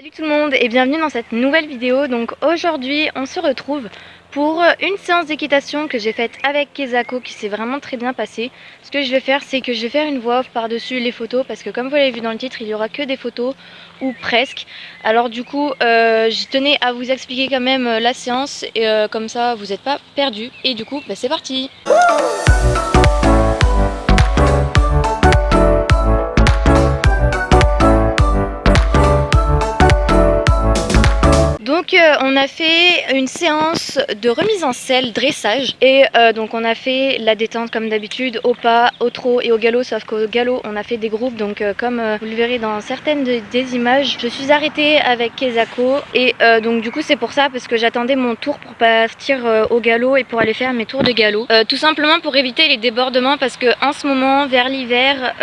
Salut tout le monde et bienvenue dans cette nouvelle vidéo. Donc aujourd'hui on se retrouve pour une séance d'équitation que j'ai faite avec Kezako qui s'est vraiment très bien passée. Ce que je vais faire, c'est que je vais faire une voix off par-dessus les photos parce que comme vous l'avez vu dans le titre, il y aura que des photos ou presque. Alors du coup j'y tenais à vous expliquer quand même la séance et comme ça vous n'êtes pas perdus. Et du coup c'est parti. Donc on a fait une séance de remise en selle dressage et donc on a fait la détente comme d'habitude au pas, au trot et au galop, sauf qu'au galop on a fait des groupes. Donc comme vous le verrez dans certaines des images, je suis arrêtée avec Kezako et donc du coup c'est pour ça, parce que j'attendais mon tour pour partir au galop et pour aller faire mes tours de galop, tout simplement pour éviter les débordements, parce que en ce moment vers l'hiver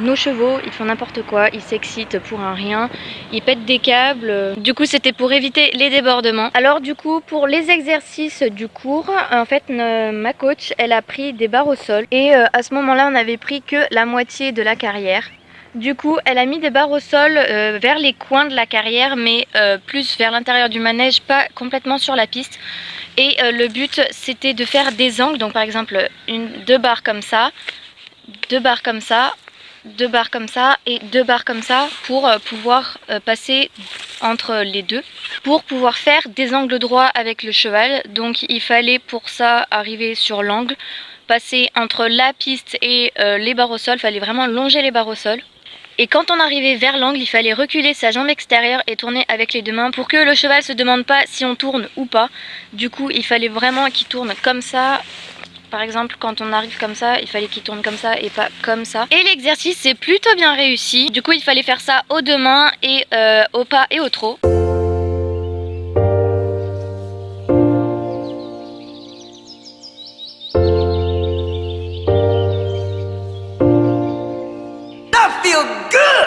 nos chevaux ils font n'importe quoi, ils s'excitent pour un rien, ils pètent des câbles. Du coup c'était pour éviter les débordements. Alors du coup pour les exercices du cours, en fait ma coach elle a pris des barres au sol et à ce moment là on avait pris que la moitié de la carrière. Du coup elle a mis des barres au sol vers les coins de la carrière, mais plus vers l'intérieur du manège, pas complètement sur la piste. Et le but c'était de faire des angles, donc par exemple deux barres comme ça, deux barres comme ça, deux barres comme ça et deux barres comme ça pour pouvoir passer entre les deux, pour pouvoir faire des angles droits avec le cheval. Donc il fallait pour ça arriver sur l'angle, passer entre la piste et les barres au sol, il fallait vraiment longer les barres au sol. Et quand on arrivait vers l'angle, il fallait reculer sa jambe extérieure et tourner avec les deux mains pour que le cheval se demande pas si on tourne ou pas. Du coup il fallait vraiment qu'il tourne comme ça. Par exemple, quand on arrive comme ça, il fallait qu'il tourne comme ça et pas comme ça. Et l'exercice c'est plutôt bien réussi. Du coup, il fallait faire ça aux deux mains et au pas et au trot. I feel good.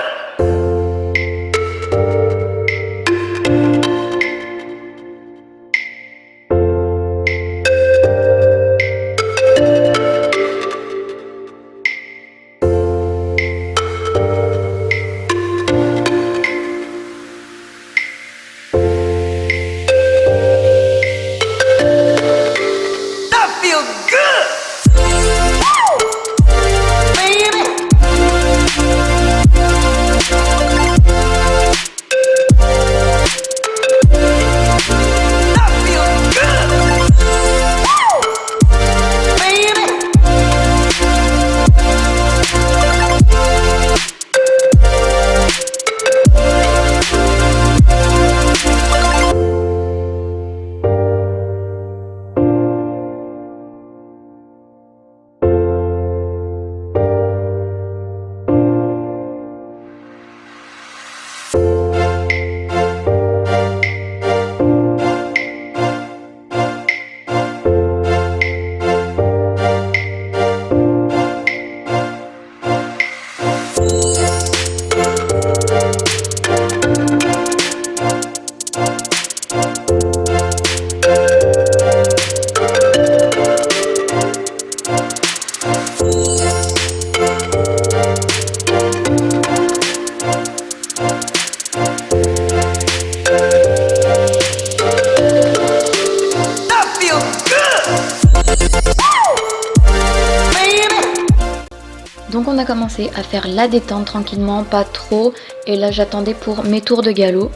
Donc on a commencé à faire la détente tranquillement, pas trop. Et là j'attendais pour mes tours de galop.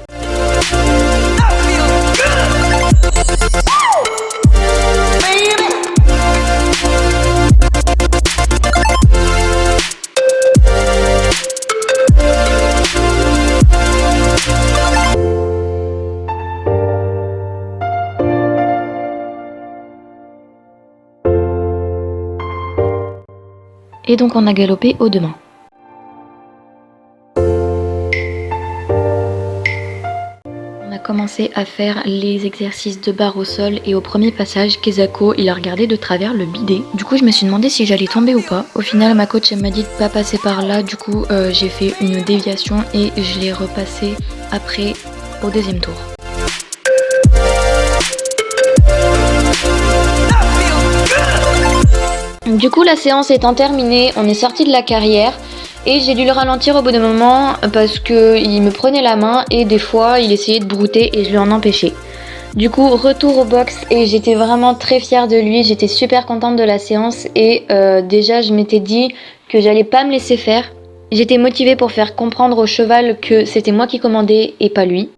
Et donc on a galopé aux deux mains. On a commencé à faire les exercices de barre au sol et au premier passage, Kezako il a regardé de travers le bidet. Du coup je me suis demandé si j'allais tomber ou pas. Au final ma coach elle m'a dit de pas passer par là, du coup j'ai fait une déviation et je l'ai repassé après au deuxième tour. Du coup la séance étant terminée, on est sorti de la carrière Et j'ai dû le ralentir au bout d'un moment parce qu'il me prenait la main et des fois il essayait de brouter et je lui en empêchais. Du coup, retour au box et j'étais vraiment très fière de lui, j'étais super contente de la séance et déjà je m'étais dit que j'allais pas me laisser faire. J'étais motivée pour faire comprendre au cheval que c'était moi qui commandais et pas lui.